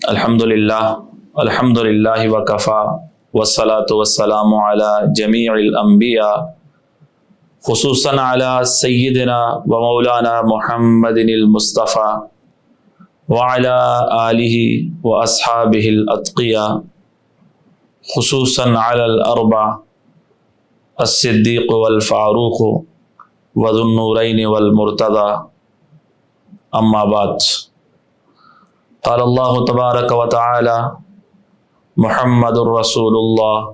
الحمد للہ وکفا والصلاة والسلام علی جمیع الانبیاء خصوصاً علی سیدنا و مولانا محمد المصطفیٰ وعلی آلہ و اصحابہ الاتقیاء خصوصاً علی الاربع الصدیق والفاروق وذو النورین والمرتضی اما بعد قال اللہ تبارک و تعالی محمد الرسول اللہ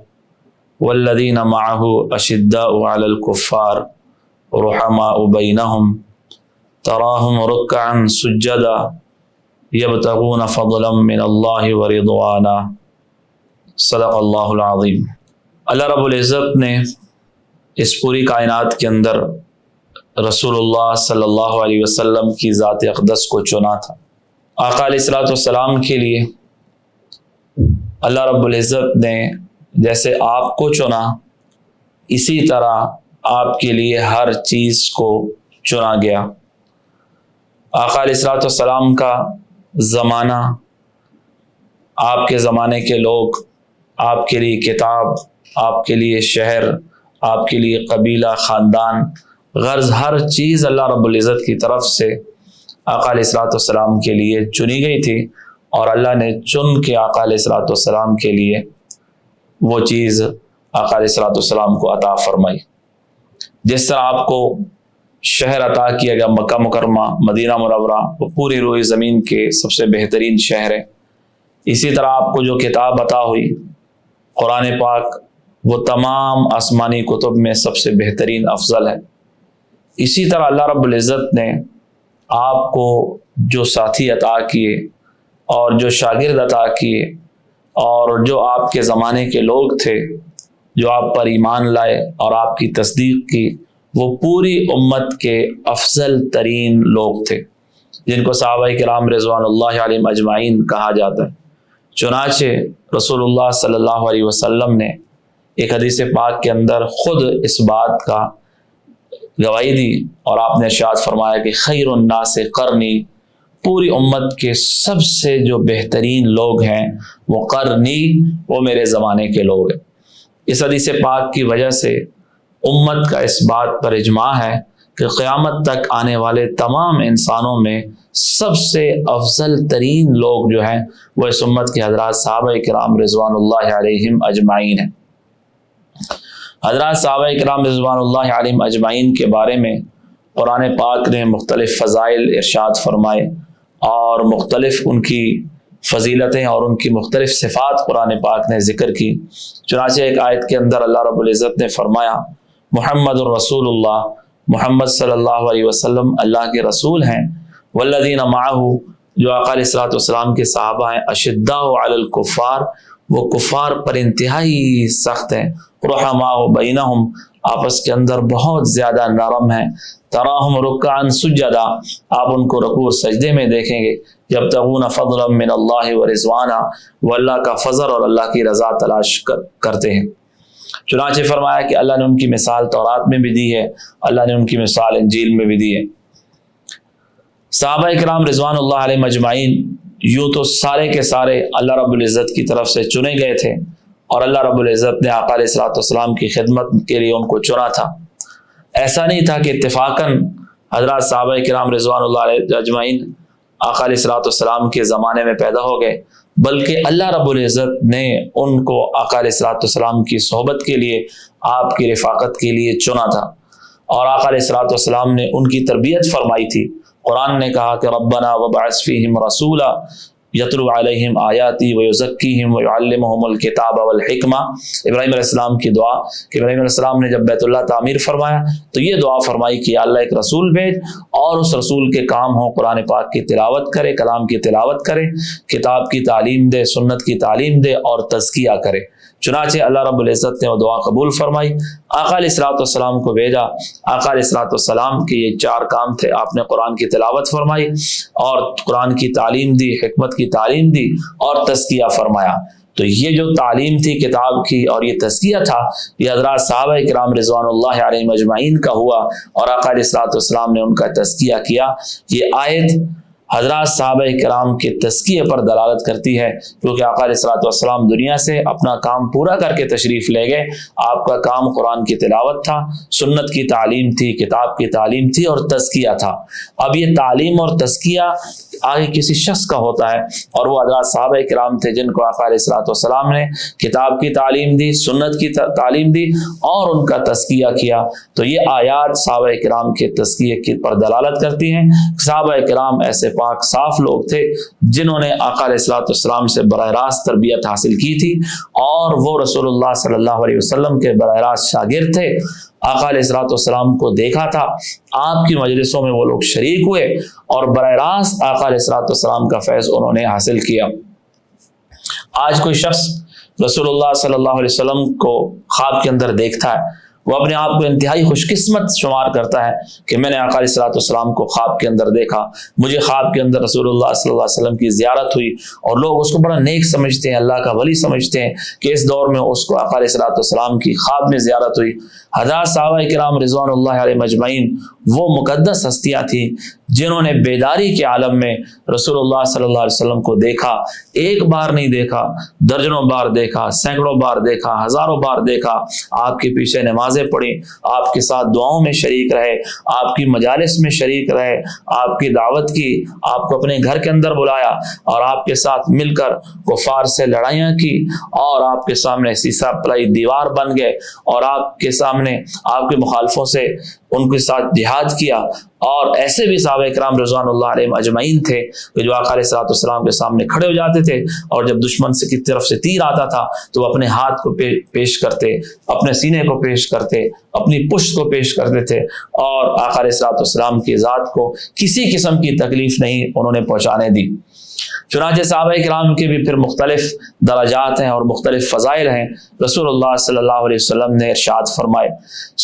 والذین معه اشداء علی الکفار رحماء بینہم تراہم رکعا سجدا یبتغون فضلا من اللہ ورضوانا صدق اللہ العظیم۔ اللہ رب العزت نے اس پوری کائنات کے اندر رسول اللہ صلی اللہ علیہ وسلم کی ذات اقدس کو چنا تھا۔ آقا علیہ الصلوۃ والسلام کے لیے اللہ رب العزت نے جیسے آپ کو چنا، اسی طرح آپ کے لیے ہر چیز کو چنا گیا۔ آقا علیہ الصلوۃ والسلام کا زمانہ، آپ کے زمانے کے لوگ، آپ کے لیے کتاب، آپ کے لیے شہر، آپ کے لیے قبیلہ، خاندان، غرض ہر چیز اللہ رب العزت کی طرف سے آقا علیہ الصلوۃ والسلام کے لیے چنی گئی تھی، اور اللہ نے چن کے آقا علیہ الصلوۃ والسلام کے لیے وہ چیز آقا علیہ الصلوۃ والسلام کو عطا فرمائی۔ جس طرح آپ کو شہر عطا کیا گیا مکہ مکرمہ، مدینہ منورہ، وہ پوری روئے زمین کے سب سے بہترین شہر ہے، اسی طرح آپ کو جو کتاب عطا ہوئی قرآن پاک، وہ تمام آسمانی کتب میں سب سے بہترین افضل ہے۔ اسی طرح اللہ رب العزت نے آپ کو جو ساتھی عطا کیے اور جو شاگرد عطا کیے اور جو آپ کے زمانے کے لوگ تھے جو آپ پر ایمان لائے اور آپ کی تصدیق کی، وہ پوری امت کے افضل ترین لوگ تھے، جن کو صحابہ کرام رضوان اللہ علیہم اجمعین کہا جاتا ہے۔ چنانچہ رسول اللہ صلی اللہ علیہ وسلم نے ایک حدیث پاک کے اندر خود اس بات کا گواہی دی، اور آپ نے ارشاد فرمایا کہ خیر الناس قرنی، پوری امت کے سب سے جو بہترین لوگ ہیں وہ قرنی، وہ میرے زمانے کے لوگ ہیں۔ اس حدیث پاک کی وجہ سے امت کا اس بات پر اجماع ہے کہ قیامت تک آنے والے تمام انسانوں میں سب سے افضل ترین لوگ جو ہیں وہ اس امت کے حضرات صحابہ کرام رضوان اللہ علیہم اجمعین ہیں۔ حضرات صحابہ کرام رضوان اللہ علیہم اجمعین کے بارے میں قرآن پاک نے مختلف فضائل ارشاد فرمائے، اور مختلف ان کی فضیلتیں اور ان کی مختلف صفات قرآن پاک نے ذکر کی۔ چنانچہ ایک آیت کے اندر اللہ رب العزت نے فرمایا محمد الرسول اللہ، محمد صلی اللہ علیہ وسلم اللہ کے رسول ہیں، والذین معہ، جو آقا علیہ الصلوۃ والسلام کے صحابہ ہیں، اشداء علی الکفار، وہ کفار پر انتہائی سخت ہیں، رحماء بینہم، آپس کے اندر بہت زیادہ نرم ہیں، تراہم رکعا سجدا، آپ ان کو رکوع سجدے میں دیکھیں گے، یبتغون فضلا من اللہ ورضوانا، وہ اللہ کا فضل اور اللہ کی رضا تلاش کرتے ہیں۔ چنانچہ فرمایا کہ اللہ نے ان کی مثال تورات میں بھی دی ہے، اللہ نے ان کی مثال انجیل میں بھی دی ہے۔ صحابہ کرام رضوان اللہ علیہم اجمعین یوں تو سارے کے سارے اللہ رب العزت کی طرف سے چنے گئے تھے، اور اللہ رب العزت نے آقا علیہ الصلوۃ والسلام کی خدمت کے لیے ان کو چنا تھا۔ ایسا نہیں تھا کہ اتفاقاً حضرات صحابہ کرام رضوان اللہ علیہ اجمعین آقا علیہ الصلوۃ والسلام کے زمانے میں پیدا ہو گئے، بلکہ اللہ رب العزت نے ان کو آقا علیہ الصلوۃ والسلام کی صحبت کے لیے، آپ کی رفاقت کے لیے چنا تھا، اور آقا علیہ الصلوۃ والسلام نے ان کی تربیت فرمائی تھی۔ قرآن نے کہا کہ ربنا وبعث فیہم رسولا یتلو علیہم آیاتی ویزکیہم ویعلمہم الکتاب والحکمہ، ابراہیم علیہ السلام کی دعا کہ ابراہیم علیہ السلام نے جب بیت اللہ تعمیر فرمایا تو یہ دعا فرمائی کہ اللہ ایک رسول بھیج، اور اس رسول کے کام ہو قرآن پاک کی تلاوت کرے، کلام کی تلاوت کرے، کتاب کی تعلیم دے، سنت کی تعلیم دے، اور تزکیہ کرے۔ چنانچہ اللہ رب العزت نے وہ دعا قبول فرمائی، آقا علیہ الصلوۃ والسلام کو بھیجا۔ آقا علیہ الصلوۃ والسلام کے یہ 4 کام تھے، آپ نے قرآن کی تلاوت فرمائی، اور قرآن کی تعلیم دی، حکمت کی تعلیم دی، اور تزکیہ فرمایا۔ تو یہ جو تعلیم تھی کتاب کی اور یہ تزکیہ تھا، یہ حضرات صحابہ کرام رضوان اللہ علیہم اجمعین کا ہوا، اور آقا علیہ الصلوۃ والسلام نے ان کا تزکیہ کیا۔ یہ آیت حضرات صحابہ کرام کے تزکیے پر دلالت کرتی ہے، کیونکہ آقا علیہ الصلوۃ والسلام دنیا سے اپنا کام پورا کر کے تشریف لے گئے۔ آپ کا کام قرآن کی تلاوت تھا، سنت کی تعلیم تھی، کتاب کی تعلیم تھی اور تزکیہ تھا۔ اب یہ تعلیم اور تزکیہ آگے کسی شخص کا ہوتا ہے، اور وہ حضرات صحابہ کرام تھے جن کو آقا علیہ الصلوۃ والسلام نے کتاب کی تعلیم دی، سنت کی تعلیم دی اور ان کا تزکیہ کیا۔ تو یہ آیات صحابہ کرام کے تزکیے پر دلالت کرتی ہیں۔ صحابہ کرام ایسے پاک صاف لوگ تھے جنہوں نے آقا علیہ الصلوۃ والسلام سے براہ راست تربیت حاصل کی تھی، اور وہ رسول اللہ صلی اللہ علیہ وسلم کے براہ راست شاگرد تھے۔ آقا علیہ الصلوۃ والسلام کو دیکھا تھا، آپ کی مجلسوں میں وہ لوگ شریک ہوئے اور براہ راست آقا علیہ الصلوۃ والسلام کا فیض انہوں نے حاصل کیا۔ آج کوئی شخص رسول اللہ صلی اللہ علیہ وسلم کو خواب کے اندر دیکھتا ہے، وہ اپنے آپ کو انتہائی خوش قسمت شمار کرتا ہے کہ میں نے آقا علیہ الصلوۃ والسلام کو خواب کے اندر دیکھا، مجھے خواب کے اندر رسول اللہ صلی اللہ علیہ وسلم کی زیارت ہوئی، اور لوگ اس کو بڑا نیک سمجھتے ہیں، اللہ کا ولی سمجھتے ہیں کہ اس دور میں اس کو آقا علیہ الصلوۃ والسلام کی خواب میں زیارت ہوئی۔ حضرات صحابہ کرام رضوان اللہ علیہ مجمعین وہ مقدس ہستیاں تھیں جنہوں نے بیداری کے عالم میں رسول اللہ صلی اللہ علیہ وسلم کو دیکھا، ایک بار نہیں دیکھا، درجنوں بار دیکھا، سینکڑوں بار دیکھا، ہزاروں بار دیکھا، آپ کے پیچھے نمازیں پڑھی، آپ کے ساتھ دعاؤں میں شریک رہے، آپ کی مجالس میں شریک رہے، آپ کی دعوت کی، آپ کو اپنے گھر کے اندر بلایا اور آپ کے ساتھ مل کر کفار سے لڑائیاں کی، اور آپ کے سامنے سیسا پلائی دیوار بن گئے، اور آپ کے سامنے آپ کے مخالفوں سے ان کے ساتھ جہاد کیا۔ اور ایسے بھی صحابہ کرام رضوان اللہ علیہم اجمعین تھے کہ جو آقا علیہ الصلوۃ والسلام کے سامنے کھڑے ہو جاتے تھے، اور جب دشمن سے کی طرف سے تیر آتا تھا تو وہ اپنے ہاتھ کو پیش کرتے، اپنے سینے کو پیش کرتے، اپنی پشت کو پیش کرتے تھے، اور آقا علیہ الصلوۃ والسلام کی ذات کو کسی قسم کی تکلیف نہیں انہوں نے پہنچانے دی۔ چنانچہ صحابہ کرام کے بھی پھر مختلف درجات ہیں اور مختلف فضائل ہیں۔ رسول اللہ صلی اللہ علیہ وسلم نے ارشاد فرمائے،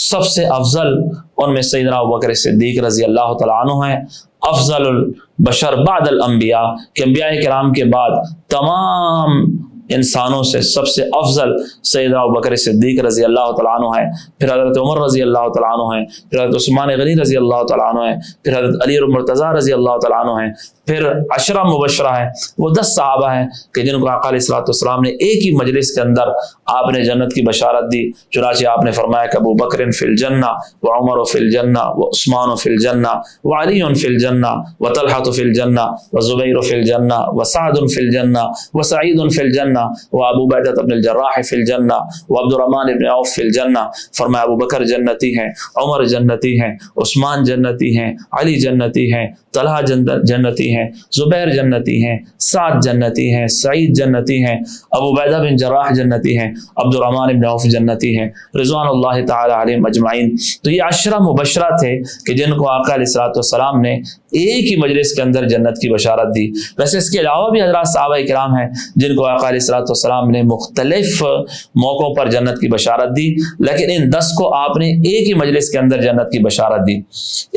سب سے افضل ان میں سیدنا ابوبکر صدیق رضی اللہ تعالیٰ عنہ ہیں، افضل البشر بعد الانبیاء، کہ انبیاء کرام کے بعد تمام انسانوں سے سب سے افضل سیدنا ابوبکر صدیق رضی اللہ تعالیٰ عنہ ہیں، پھر حضرت عمر رضی اللہ تعالیٰ عنہ ہیں، پھر حضرت عثمان غنی رضی اللہ تعالیٰ عنہ ہیں، پھر حضرت علی مرتضیٰ رضی اللہ تعالیٰ عنہ ہیں، پھر عشرہ مبشرہ ہیں، وہ 10 صحابہ ہیں کہ جن کو آقا علیہ الصلوۃ والسلام نے ایک ہی مجلس کے اندر آپ نے جنت کی بشارت دی۔ چنانچہ آپ نے فرمایا کہ ابو بکر فی الجنہ وعمر فی الجنہ وعثمان فی الجنہ وعلی فی الجنہ وطلحہ فی الجنہ وزبیر فی الجنہ وسعد فی الجنہ وسعید فی الجنہ وابو عبیدہ بن الجراح فی الجنہ وعبد الرحمن بن عوف فی الجنہ۔ فرمایا ابو بکر جنتی ہیں، عمر جنتی ہیں، عثمان جنتی ہیں، علی جنتی ہیں، طلحہ جنتی ہیں، زبیر جنتی ہیں، سعد جنتی ہیں، سعید جنتی ہیں، ابو عبیدہ بن جراح جنتی ہیں، عبد الرحمن بن عوف جنتی ہیں، رضوان اللہ تعالی علیہم اجمعین۔ تو یہ 10 مبشرہ تھے کہ جن کو آقا علیہ الصلوۃ والسلام نے ایک ہی مجلس کے اندر جنت کی بشارت دی۔ ویسے اس کے علاوہ بھی حضرات صحابہ کرام ہیں جن کو آقا علیہ الصلوۃ والسلام نے مختلف موقعوں پر جنت کی بشارت دی، لیکن ان 10 کو آپ نے ایک ہی مجلس کے اندر جنت کی بشارت دی۔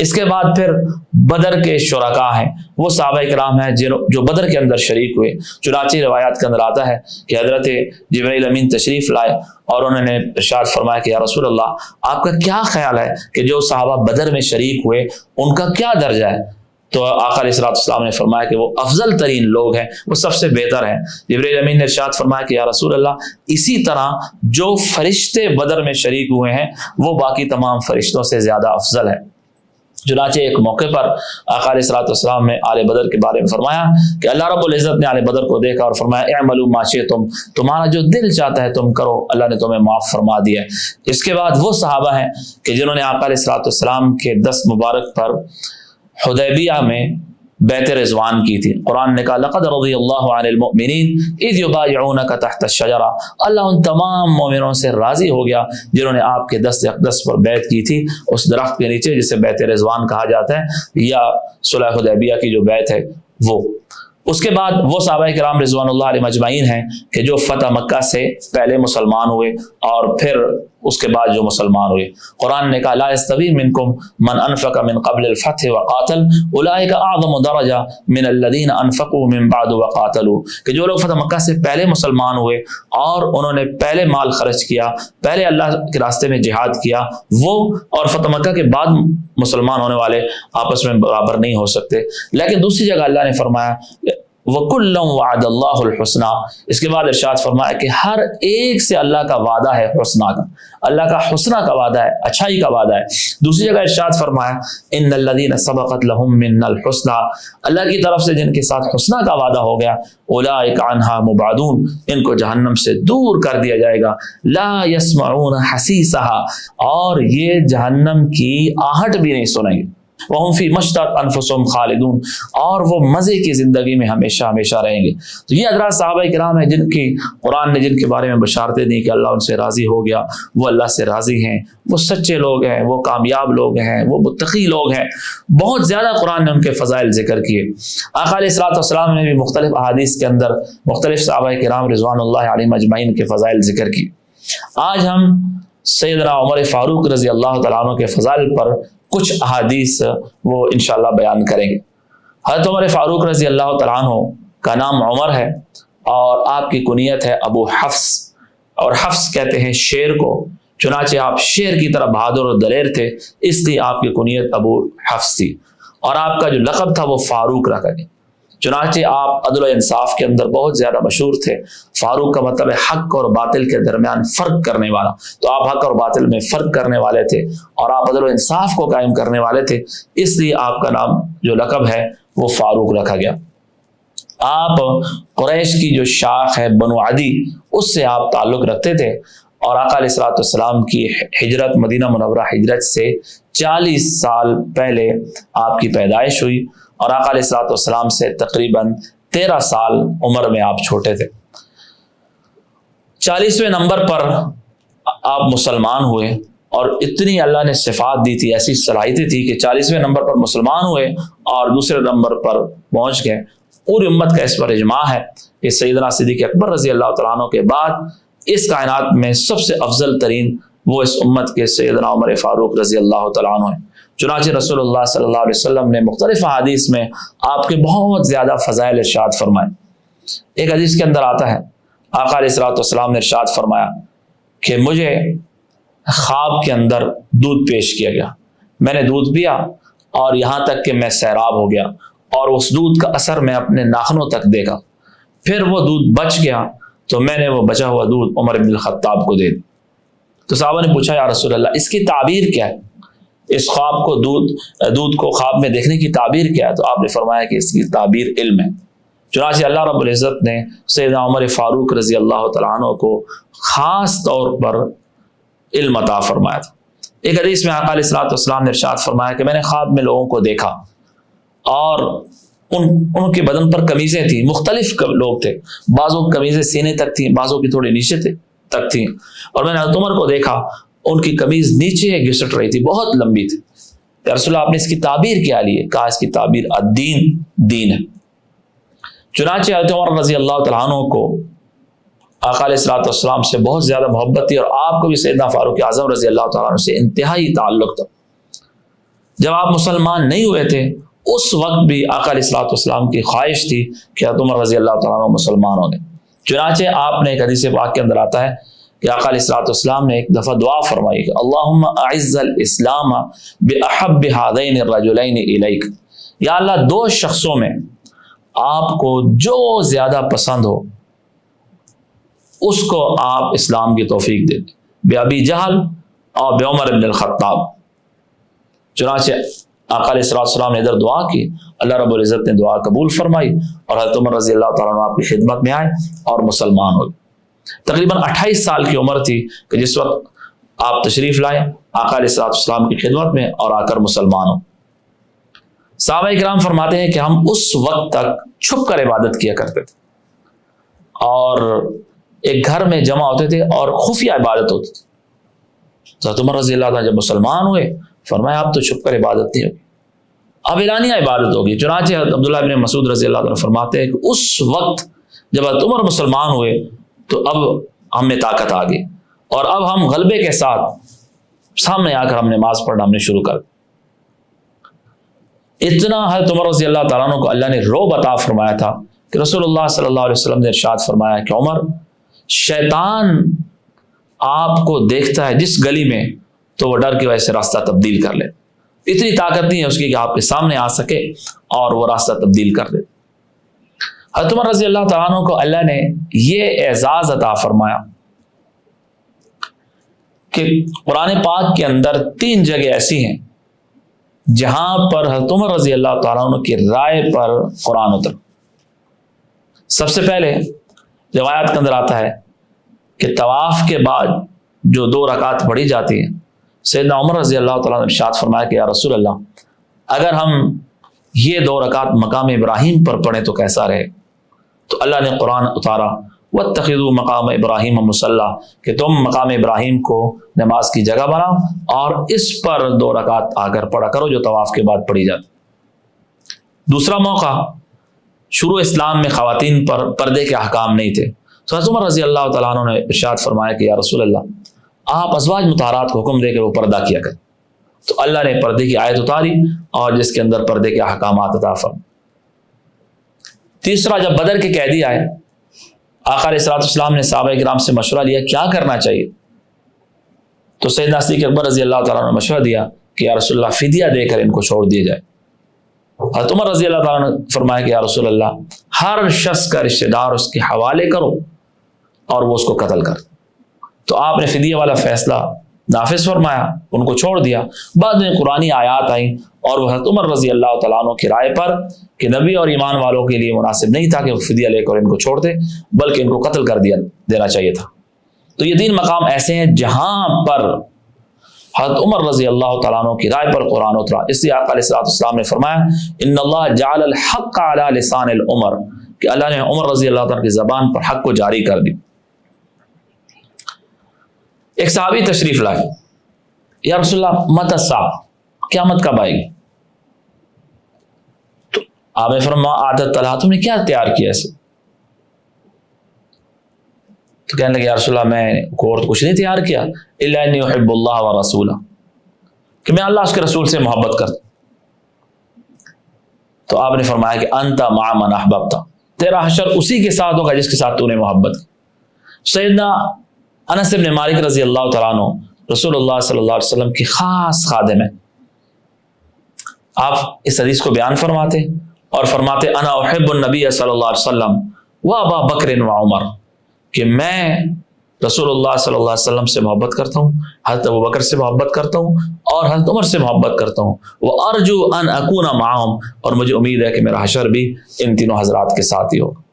اس کے بعد پھر بدر کے شرکاء ہیں، وہ صحابہ کرام ہیں جو بدر کے اندر شریک ہوئے۔ چنانچہ روایات کے اندر آتا ہے کہ حضرت جبرائیل امین تشریف لائے اور انہوں نے ارشاد فرمایا کہ یا رسول اللہ، آپ کا کیا خیال ہے کہ جو صحابہ بدر میں شریک ہوئے ان کا کیا درجہ ہے؟ تو آقا علیہ الصلوۃ والسلام نے فرمایا کہ وہ افضل ترین لوگ ہیں، وہ سب سے بہتر ہیں۔ جبرائیل امین نے ارشاد فرمایا کہ یا رسول اللہ، اسی طرح جو فرشتے بدر میں شریک ہوئے ہیں وہ باقی تمام فرشتوں سے زیادہ افضل ہیں۔ چنانچہ ایک موقع پر آقا علیہ الصلوۃ والسلام نے آل بدر کے بارے میں فرمایا کہ اللہ رب العزت نے آل بدر کو دیکھا اور فرمایا اعملوا ما شئتم، تمہارا جو دل چاہتا ہے تم کرو، اللہ نے تمہیں معاف فرما دیا ہے۔ اس کے بعد وہ صحابہ ہیں کہ جنہوں نے آقا علیہ الصلوۃ والسلام کے دست مبارک پر حدیبیہ میں بیعت رضوان کی تھی۔ قرآن نے کہا لقد رضی اللہ عن المؤمنین اذ یبایعونک تحت الشجرہ، اللہ ان تمام مومنوں سے راضی ہو گیا جنہوں نے آپ کے دست اقدس پر بیعت کی تھی، اس درخت کے نیچے جسے بیعت رضوان کہا جاتا ہے، یا صلح حدیبیہ کی جو بیعت ہے وہ۔ اس کے بعد وہ صحابہ کرام رضوان اللہ علیہ مجمعین ہیں کہ جو فتح مکہ سے پہلے مسلمان ہوئے اور پھر اس کے بعد جو مسلمان ہوئے. قرآن نے کہا لا یستوی منکم من انفق من قبل الفتح وقاتل اولئک اعظم درجہ من الذین انفقوا من بعد وقاتلوا، کہ جو لوگ فتح مکہ سے پہلے مسلمان ہوئے اور انہوں نے پہلے مال خرچ کیا، پہلے اللہ کے راستے میں جہاد کیا، وہ اور فتح مکہ کے بعد مسلمان ہونے والے آپس میں برابر نہیں ہو سکتے. لیکن دوسری جگہ اللہ نے فرمایا وَكُلًّا وَعَدَ اللَّهُ الْحُسْنَى، اس کے بعد ارشاد فرمایا کہ ہر ایک سے اللہ کا وعدہ ہے حسنہ کا، اللہ کا حسنہ کا وعدہ ہے، اچھائی کا وعدہ ہے. دوسری جگہ ارشاد فرمایا إِنَّ الَّذِينَ سَبَقَتْ لَهُم مِّنَّا الْحُسْنَى، اللہ کی طرف سے جن کے ساتھ حسنہ کا وعدہ ہو گیا، أُولَٰئِكَ عَنْهَا مُبْعَدُونَ، ان کو جہنم سے دور کر دیا جائے گا. لَا يَسْمَعُونَ حَسِيسَهَا، اور یہ جہنم کی آہٹ بھی نہیں سنیں گے. وَهُمْ فِي مَا اشْتَهَتْ أَنفُسُهُمْ خَالِدُونَ، اور وہ مزے کی زندگی میں ہمیشہ ہمیشہ رہیں گے. تو یہ حضرات صحابہ کرام ہیں جن کی قرآن نے جن کے بارے میں بشارتیں دی کہ اللہ ان سے راضی ہو گیا، وہ اللہ سے راضی ہیں، وہ سچے لوگ ہیں، وہ کامیاب لوگ ہیں، وہ متقی لوگ ہیں. بہت زیادہ قرآن نے ان کے فضائل ذکر کیے. آقا علیہ الصلوۃ والسلام نے بھی مختلف احادیث کے اندر مختلف صحابہ کرام رضوان اللہ علیہم اجمعین کے فضائل ذکر کی. آج ہم سیدنا عمر فاروق رضی اللہ تعالیٰ عنہ کے فضائل پر کچھ احادیث وہ انشاءاللہ بیان کریں گے. حضرت عمر فاروق رضی اللہ تعالیٰ عنہ کا نام عمر ہے اور آپ کی کنیت ہے ابو حفص، اور حفص کہتے ہیں شیر کو، چنانچہ آپ شیر کی طرح بہادر اور دلیر تھے، اس لیے آپ کی کنیت ابو حفص تھی. اور آپ کا جو لقب تھا وہ فاروق رکھا گیا، چنانچہ آپ عدل و انصاف کے اندر بہت زیادہ مشہور تھے. فاروق کا مطلب ہے حق اور باطل کے درمیان فرق کرنے والا، تو آپ حق اور باطل میں فرق کرنے والے تھے اور آپ عدل و انصاف کو قائم کرنے والے تھے، اس لیے آپ کا نام جو لقب ہے وہ فاروق رکھا گیا. آپ قریش کی جو شاخ ہے بنو عدی، اس سے آپ تعلق رکھتے تھے، اور آقا علیہ الصلوۃ والسلام کی ہجرت مدینہ منورہ ہجرت سے 40 سال پہلے آپ کی پیدائش ہوئی، اور آقا علیہ الصلوۃ والسلام سے تقریباً 13 سال عمر میں آپ چھوٹے تھے. 40ویں نمبر پر آپ مسلمان ہوئے، اور اتنی اللہ نے صفات دی تھی، ایسی صلاحیتیں تھی کہ 40ویں نمبر پر مسلمان ہوئے اور دوسرے نمبر پر پہنچ گئے. پوری امت کا اس پر اجماع ہے کہ سیدنا صدیق اکبر رضی اللہ تعالیٰ عنہ کے بعد اس کائنات میں سب سے افضل ترین وہ اس امت کے سیدنا عمر فاروق رضی اللہ تعالیٰ عنہ ہیں. چنانچہ رسول اللہ صلی اللہ علیہ وسلم نے مختلف احادیث میں آپ کے بہت زیادہ فضائل ارشاد فرمائے. ایک حدیث کے اندر آتا ہے آقا علیہ الصلوۃ والسلام نے ارشاد فرمایا کہ مجھے خواب کے اندر دودھ پیش کیا گیا، میں نے دودھ پیا اور یہاں تک کہ میں سیراب ہو گیا، اور اس دودھ کا اثر میں اپنے ناخنوں تک دیکھا. پھر وہ دودھ بچ گیا تو میں نے وہ بچا ہوا دودھ عمر بن الخطاب کو دے دی. تو صحابہ نے پوچھا یا رسول اللہ اس کی تعبیر کیا ہے، اس خواب کو دودھ کو خواب میں دیکھنے کی تعبیر کیا ہے؟ تو آپ نے فرمایا کہ اس کی تعبیر علم ہے. چنانچہ اللہ رب العزت نے سیدنا عمر فاروق رضی اللہ تعالیٰ عنہ کو خاص طور پر علم عطا فرمایا تھا. ایک حدیث میں آقا علیہ الصلوۃ والسلام نے ارشاد فرمایا کہ میں نے خواب میں لوگوں کو دیکھا اور ان کے بدن پر قمیضیں تھیں، مختلف لوگ تھے، بعضوں کی قمیضیں سینے تک تھیں، بعضوں کی تھوڑی نیچے تک تھیں، اور میں نے حضرت عمر کو دیکھا ان کی قمیض نیچے گھسٹ رہی تھی، بہت لمبی تھی. یا رسول اللہ آپ نے اس کی تعبیر کیا لی؟ کہا اس کی تعبیر الدین دین ہے. چنانچہ حضرت عمر رضی اللہ تعالیٰ عنہ کو آقا علیہ الصلوۃ والسلام سے بہت زیادہ محبت تھی، اور آپ کو بھی سیدنا فاروق اعظم رضی اللہ تعالیٰ عنہ سے انتہائی تعلق تھا. جب آپ مسلمان نہیں ہوئے تھے اس وقت بھی آقا علیہ الصلوۃ والسلام کی خواہش تھی کہ حضرت عمر رضی اللہ تعالیٰ عنہ مسلمان ہوں گے. چنانچہ آپ نے ایک حدیث پاک کے اندر آتا ہے کہ آقا علیہ الصلوۃ والسلام نے ایک دفعہ دعا فرمائی کہ اللہم اعز الاسلام باحب هذین الرجلین الیک، یا اللہ دو شخصوں میں آپ کو جو زیادہ پسند ہو اس کو آپ اسلام کی توفیق دے دیں، بابی جہل اور بعمر بن الخطاب. چنانچہ آقا علیہ السلام نے ادھر دعا کی، اللہ رب العزت نے دعا قبول فرمائی اور حضرت عمر رضی اللہ تعالیٰ عنہ آپ کی خدمت میں آئے اور مسلمان ہو گئے. تقریباً 28 سال کی عمر تھی کہ جس وقت آپ تشریف لائے آقا علیہ السلام کی خدمت میں اور آ کر مسلمان ہو. صحابہ کرام فرماتے ہیں کہ ہم اس وقت تک چھپ کر عبادت کیا کرتے تھے اور ایک گھر میں جمع ہوتے تھے اور خفیہ عبادت ہوتی تھی. حضرت عمر رضی اللہ تعالیٰ جب مسلمان ہوئے فرمایا اب تو چھپ کر عبادت نہیں ہوگی، اب اعلانیہ عبادت ہوگی. چنانچہ عبداللہ بن مسعود رضی اللہ تعالیٰ فرماتے ہیں کہ اس وقت جب حضرت عمر مسلمان ہوئے تو اب ہم میں طاقت آ گئی اور اب ہم غلبے کے ساتھ سامنے آ کر ہم نماز پڑھنا ہم نے شروع کر دی۔ اتنا حضرت عمر رضی اللہ تعالیٰ عنہ کو اللہ نے رعب عطا فرمایا تھا کہ رسول اللہ صلی اللہ علیہ وسلم نے ارشاد فرمایا کہ عمر، شیطان آپ کو دیکھتا ہے جس گلی میں تو وہ ڈر کی وجہ سے راستہ تبدیل کر لے، اتنی طاقت نہیں ہے اس کی کہ آپ کے سامنے آ سکے اور وہ راستہ تبدیل کر دے۔ حضرت عمر رضی اللہ تعالیٰ عنہ کو اللہ نے یہ اعزاز عطا فرمایا کہ قرآن پاک کے اندر 3 جگہ ایسی ہیں جہاں پر حضرت عمر رضی اللہ تعالیٰ عنہ کی رائے پر قرآن اتر۔ سب سے پہلے روایات کے اندر آتا ہے کہ طواف کے بعد جو 2 رکعت پڑھی جاتی ہیں، سیدنا عمر رضی اللہ تعالیٰ نے ارشاد فرمایا کہ یا رسول اللہ، اگر ہم یہ 2 رکعت مقام ابراہیم پر پڑھیں تو کیسا رہے؟ تو اللہ نے قرآن اتارا، وَاتَّخِذُوا مَقَامَ إِبْرَاهِيمَ مُصَلَّى، کہ تم مقام ابراہیم کو نماز کی جگہ بناؤ اور اس پر 2 رکعت آ کر پڑھا کرو جو طواف کے بعد پڑھی جاتی۔ دوسرا موقع، شروع اسلام میں خواتین پر پردے کے احکام نہیں تھے، تو حضرت عمر رضی اللہ تعالیٰ عنہ نے ارشاد فرمایا کہ یا رسول اللہ، آپ ازواج مطہرات کو حکم دے کہ وہ پردہ کیا کریں۔ تو اللہ نے پردے کی آیت اتاری اور جس کے اندر پردے کے احکامات عطا فرمائے۔ تیسرا، جب بدر کے قیدی آئے، آقا علیہ الصلوۃ والسلام نے صحابہ کرام سے مشورہ لیا کیا کرنا چاہیے، تو سیدنا صدیق اکبر رضی اللہ تعالیٰ نے مشورہ دیا کہ یا رسول اللہ، فدیہ دے کر ان کو چھوڑ دیا جائے۔ حضرت عمر رضی اللہ تعالیٰ نے فرمایا کہ یا رسول اللہ، ہر شخص کا رشتہ دار اس کے حوالے کرو اور وہ اس کو قتل کر۔ تو آپ نے فدیہ والا فیصلہ نافذ فرمایا، ان کو چھوڑ دیا۔ بعد میں قرآنی آیات آئیں اور وہ حضرت عمر رضی اللہ تعالیٰ عنہ کی رائے پر کہ نبی اور ایمان والوں کے لیے مناسب نہیں تھا کہ وہ فدیہ لے کر ان کو چھوڑ دے، بلکہ ان کو قتل کر دینا چاہیے تھا۔ تو یہ 3 مقام ایسے ہیں جہاں پر حضرت عمر رضی اللہ تعالیٰ عنہ کی رائے پر قرآن اترا۔ اس لیے آقا علیہ الصلوۃ والسلام نے فرمایا ان اللہ جعل الحق علی لسان العمر، کہ اللہ نے عمر رضی اللہ تعالیٰ کی زبان پر حق کو جاری کر دی۔ ایک صحابی تشریف لائے، یا رسول اللہ متی الساعۃ، قیامت کب آئے گی؟ تو آپ نے فرمایا عادت اللہ، تم نے کیا تیار کیا اسے؟ تو کہنے لگے یا رسول اللہ، میں اور کچھ نہیں تیار کیا، الا انی احب اللہ ورسولہ، کہ میں اللہ اس کے رسول سے محبت کرتا۔ تو آپ نے فرمایا کہ انت مع من احببت، تیرا حشر اسی کے ساتھ ہوگا جس کے ساتھ تو نے محبت کی۔ سیدنا انس بن مالک رضی اللہ تعالیٰ عنہ رسول اللہ صلی اللہ علیہ وسلم کی خاص خادم ہیں۔ آپ اس حدیث کو بیان فرماتے اور فرماتے انا احب النبی صلی اللہ علیہ وسلم و ابا بکر و عمر، کہ میں رسول اللہ صلی اللہ علیہ وسلم سے محبت کرتا ہوں، حضرت ابو بکر سے محبت کرتا ہوں اور حضرت عمر سے محبت کرتا ہوں، وارجو ان اکون معهم، اور مجھے امید ہے کہ میرا حشر بھی ان تینوں حضرات کے ساتھ ہی ہوگا۔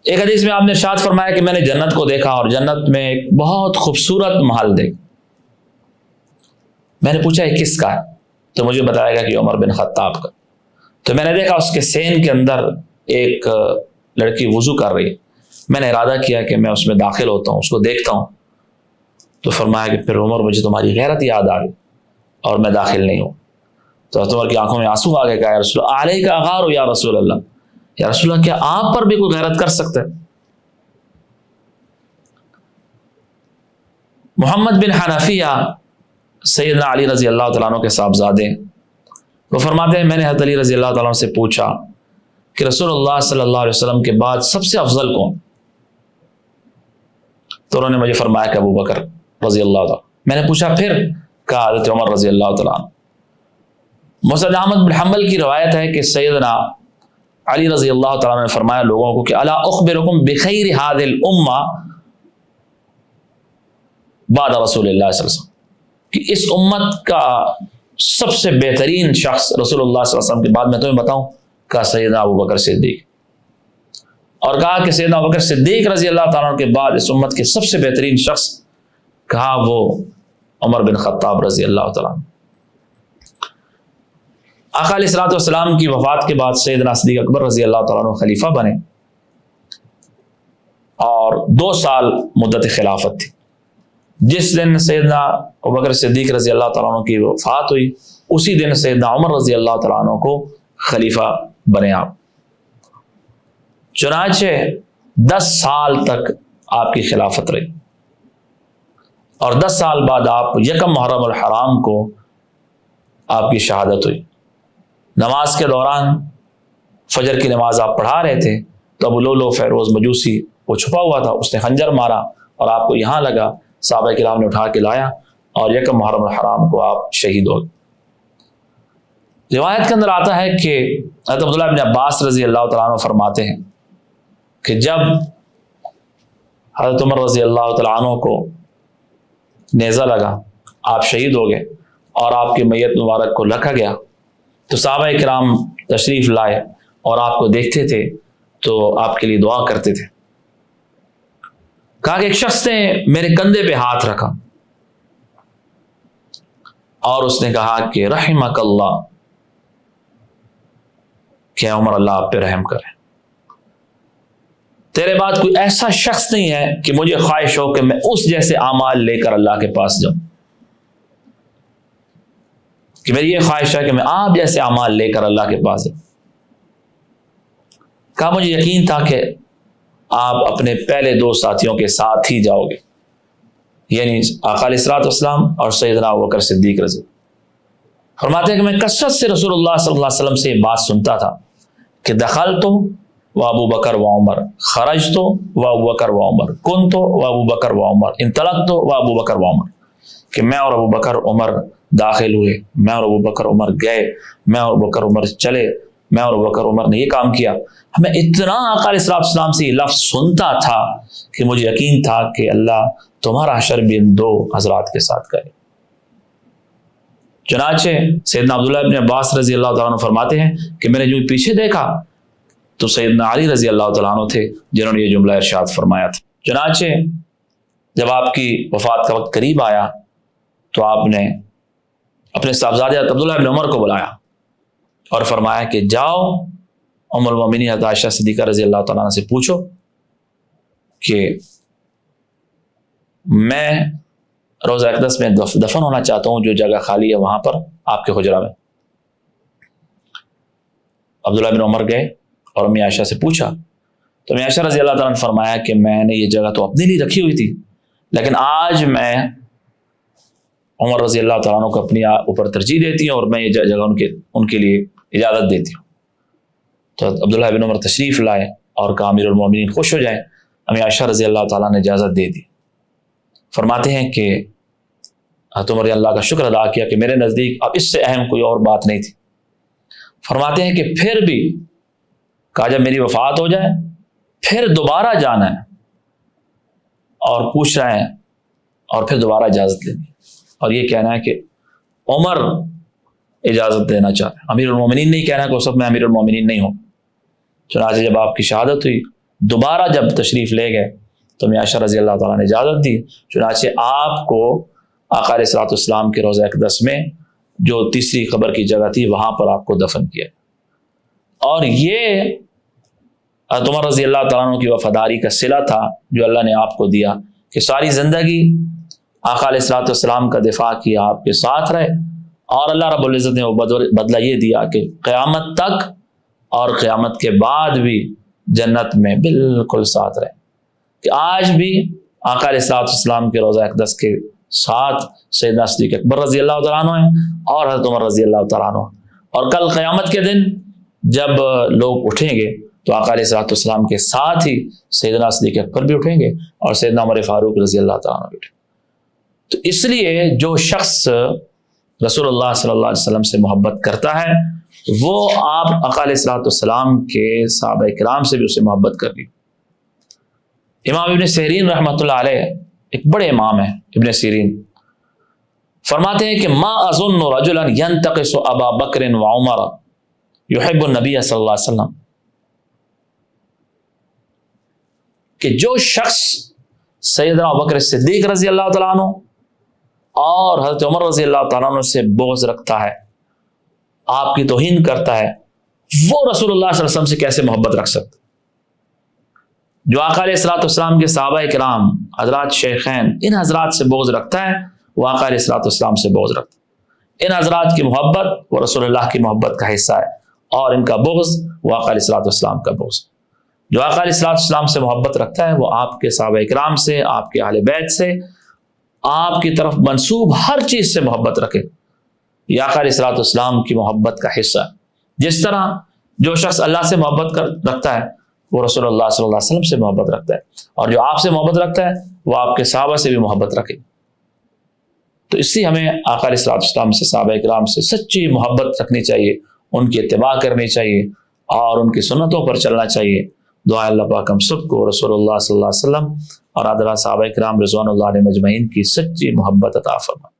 ایک حدیث میں آپ نے ارشاد فرمایا کہ میں نے جنت کو دیکھا اور جنت میں ایک بہت خوبصورت محل دیکھا۔ میں نے پوچھا یہ کس کا ہے؟ تو مجھے بتایا گیا کہ عمر بن خطاب کا۔ تو میں نے دیکھا اس کے سین کے اندر ایک لڑکی وضو کر رہی ہے، میں نے ارادہ کیا کہ میں اس میں داخل ہوتا ہوں، اس کو دیکھتا ہوں۔ تو فرمایا کہ پھر عمر مجھے تمہاری غیرت یاد آ گئی اور میں داخل نہیں ہوں۔ تو عمر کی آنکھوں میں آنسو آ گئے، کہا یا رسول اللہ علیہ کا غار یا رسول اللہ، یا رسول اللہ کیا آپ پر بھی کوئی غیرت کر سکتا ہے؟ محمد بن حنفیہ سیدنا علی رضی اللہ تعالیٰ عنہ کے صاحبزادے، وہ فرماتے ہیں میں نے حضرت علی رضی اللہ تعالیٰ عنہ سے پوچھا کہ رسول اللہ صلی اللہ علیہ وسلم کے بعد سب سے افضل کون؟ تو انہوں نے مجھے فرمایا کہ ابو بکر رضی اللہ تعالیٰ۔ میں نے پوچھا پھر؟ کہا حضرت عمر رضی اللہ تعالیٰ عنہ۔ مسند احمد بن حنبل کی روایت ہے کہ سیدنا علی رضی اللہ تعالیٰ نے فرمایا لوگوں کو کہ الا اخبرکم بخیر هذه الامہ بعد رسول اللہ صلی اللہ علیہ وسلم، کہ اس امت کا سب سے بہترین شخص رسول اللہ صلی اللہ علیہ وسلم کے بعد میں تمہیں بتاؤں؟ کہا سیدنا ابو بکر صدیق، اور کہا کہ سیدنا ابو بکر صدیق رضی اللہ تعالیٰ کے بعد اس امت کے سب سے بہترین شخص، کہا وہ عمر بن خطاب رضی اللہ تعالیٰ۔ آقا علیہ الصلوۃ والسلام کی وفات کے بعد سیدنا صدیق اکبر رضی اللہ تعالیٰ عنہ خلیفہ بنے اور 2 سال مدت خلافت تھی۔ جس دن سیدنا ابوبکر صدیق رضی اللہ تعالیٰ عنہ کی وفات ہوئی اسی دن سیدنا عمر رضی اللہ تعالیٰ عنہ کو خلیفہ بنے آپ۔ چنانچہ 10 سال تک آپ کی خلافت رہی، اور 10 سال بعد آپ یکم محرم الحرام کو آپ کی شہادت ہوئی۔ نماز کے دوران فجر کی نماز آپ پڑھا رہے تھے تو ابو لؤلؤ فیروز مجوسی وہ چھپا ہوا تھا، اس نے خنجر مارا اور آپ کو یہاں لگا، صحابہ کرام نے اٹھا کے لایا اور یکم محرم الحرام کو آپ شہید ہو گئے۔ روایت کے اندر آتا ہے کہ حضرت عبداللہ بن عباس رضی اللہ تعالیٰ عنہ فرماتے ہیں کہ جب حضرت عمر رضی اللہ تعالیٰ عنہ کو نیزہ لگا، آپ شہید ہو گئے اور آپ کی میت مبارک کو رکھا گیا، تو صحابہ کرام تشریف لائے اور آپ کو دیکھتے تھے تو آپ کے لیے دعا کرتے تھے۔ کہا کہ ایک شخص نے میرے کندھے پہ ہاتھ رکھا اور اس نے کہا کہ رحمک اللہ، کہ عمر اللہ آپ پہ رحم کرے، تیرے بعد کوئی ایسا شخص نہیں ہے کہ مجھے خواہش ہو کہ میں اس جیسے اعمال لے کر اللہ کے پاس جاؤں، کہ میری یہ خواہش ہے کہ میں آپ جیسے اعمال لے کر اللہ کے پاس جاؤں۔ کہا مجھے یقین تھا کہ آپ اپنے پہلے 2 ساتھیوں کے ساتھ ہی جاؤ گے، یعنی آقا علیہ الصلوۃ والسلام اور سیدنا ابوبکر صدیق رضی۔ فرماتے ہیں کہ میں کثرت سے رسول اللہ صلی اللہ علیہ وسلم سے یہ بات سنتا تھا کہ دخلت و ابو بکر و عمر، خرجت و ابو بکر و عمر، کنت و ابو بکر و عمر، انطلقت و ابو بکر و عمر، کہ میں اور ابو بکر عمر داخل ہوئے، میں اور ابو بکر عمر گئے، میں اور ابو بکر عمر چلے، میں اور ابو بکر عمر نے یہ کام کیا۔ ہمیں اتنا آقا علیہ السلام سے یہ لفظ سنتا تھا کہ مجھے یقین تھا کہ اللہ تمہارا حشر بھی ان 2 حضرات کے ساتھ کرے۔ چنانچہ سیدنا عبداللہ بن عباس رضی اللہ تعالیٰ عنہ فرماتے ہیں کہ میں نے جو پیچھے دیکھا تو سیدنا علی رضی اللہ تعالیٰ عنہ تھے جنہوں نے یہ جملہ ارشاد فرمایا تھا۔ چنانچہ جب آپ کی وفات کا وقت قریب آیا تو آپ نے اپنے صاحبزادے عبداللہ بن عمر کو بلایا اور فرمایا کہ جاؤ ام المومنین حضرت عائشہ صدیقہ رضی اللہ تعالیٰ عنہ سے پوچھو کہ میں روضہ اقدس میں دفن ہونا چاہتا ہوں، جو جگہ خالی ہے وہاں پر آپ کے حجرہ میں۔ عبداللہ بن عمر گئے اور امی عائشہ سے پوچھا تو امی عائشہ رضی اللہ تعالیٰ نے فرمایا کہ میں نے یہ جگہ تو اپنے لیے رکھی ہوئی تھی، لیکن آج میں عمر رضی اللہ تعالیٰ عنہ کو اپنی اوپر ترجیح دیتی ہوں اور میں یہ جگہ ان کے لیے اجازت دیتی ہوں۔ تو عبداللہ بن عمر تشریف لائے اور کہا امیر المومنین خوش ہو جائیں۔ امی عائشہ رضی اللہ تعالیٰ نے اجازت دے دی۔ فرماتے ہیں کہ حضرت عمر نے اللہ کا شکر ادا کیا کہ میرے نزدیک اب اس سے اہم کوئی اور بات نہیں تھی۔ فرماتے ہیں کہ پھر بھی کہا جب میری وفات ہو جائے پھر دوبارہ جانا ہے، اور پوچھ رہے ہیں اور پھر دوبارہ اجازت لینی، اور یہ کہنا ہے کہ عمر اجازت دینا چاہتے ہیں، امیر المومنین نہیں کہنا کہ اس وقت میں امیر المومنین نہیں ہوں۔ چنانچہ جب آپ کی شہادت ہوئی دوبارہ جب تشریف لے گئے تو امی عائشہ رضی اللہ تعالیٰ نے اجازت دی، چنانچہ آپ کو آقا علیہ الصلوۃ والسلام کے روضہ اقدس میں جو تیسری قبر کی جگہ تھی وہاں پر آپ کو دفن کیا۔ اور یہ حضرت عمر رضی اللہ تعالیٰ عنہ کی وفاداری کا صلہ تھا جو اللہ نے آپ کو دیا کہ ساری زندگی آقا علیہ الصلوۃ والسلام کا دفاع کیا، آپ کے ساتھ رہے، اور اللہ رب العزت نے وہ بدلہ یہ دیا کہ قیامت تک اور قیامت کے بعد بھی جنت میں بالکل ساتھ رہے، کہ آج بھی آقا علیہ الصلوۃ والسلام کے روضہ اقدس کے ساتھ سیدنا صدیق اکبر رضی اللہ تعالیٰ عنہ ہیں اور حضرت عمر رضی اللہ تعالیٰ عنہ، اور کل قیامت کے دن جب لوگ اٹھیں گے تو آقا علیہ الصلوۃ والسلام کے ساتھ ہی سیدنا صدیق اکبر بھی اٹھیں گے اور سیدنا عمر فاروق رضی اللہ تعالیٰ عنہ بھی اٹھیں گے۔ تو اس لیے جو شخص رسول اللہ صلی اللہ علیہ وسلم سے محبت کرتا ہے وہ آپ آقا علیہ الصلوۃ والسلام کے صحابہ کرام سے بھی اسے محبت کرنی۔ امام ابن سیرین رحمۃ اللہ علیہ ایک بڑے امام ہیں، ابن سیرین فرماتے ہیں کہ ما اظن رجلا ينتقص ابا بکر و عمر يحب النبی صلی اللہ علیہ وسلم، کہ جو شخص سیدنا ابوبکر صدیق رضی اللہ تعالیٰ عنہ اور حضرت عمر رضی اللہ تعالیٰ عنہ سے بغض رکھتا ہے، آپ کی توہین کرتا ہے، وہ رسول اللہ صلی اللہ علیہ وسلم سے کیسے محبت رکھ سکتا؟ جو آقا علیہ الصلوۃ والسلام کے صحابہ کرام حضرات شیخین ان حضرات سے بغض رکھتا ہے وہ آقا علیہ الصلوۃ والسلام سے بغض رکھتا ہے۔ ان حضرات کی محبت وہ رسول اللہ کی محبت کا حصہ ہے، اور ان کا بغض وہ آقا علیہ الصلوۃ والسلام کا بغض۔ جو آقا علیہ السلام سے محبت رکھتا ہے وہ آپ کے صحابہ کرام سے، آپ کے اہل بیت سے، آپ کی طرف منسوب ہر چیز سے محبت رکھے، یہ آقا علیہ السلام کی محبت کا حصہ ہے۔ جس طرح جو شخص اللہ سے محبت رکھتا ہے وہ رسول اللہ صلی اللہ علیہ وسلم سے محبت رکھتا ہے، اور جو آپ سے محبت رکھتا ہے وہ آپ کے صحابہ سے بھی محبت رکھے۔ تو اس سے ہمیں آقا علیہ السلام سے، صحابہ کرام سے سچی محبت رکھنی چاہیے، ان کی اتباع کرنی چاہیے اور ان کی سنتوں پر چلنا چاہیے۔ دعا اللہ پاک ہم سب کو رسول اللہ صلی اللہ علیہ وسلم اور حضرات صحابہ کرام رضوان اللہ علیہ مجمعین کی سچی محبت عطا فرمائے۔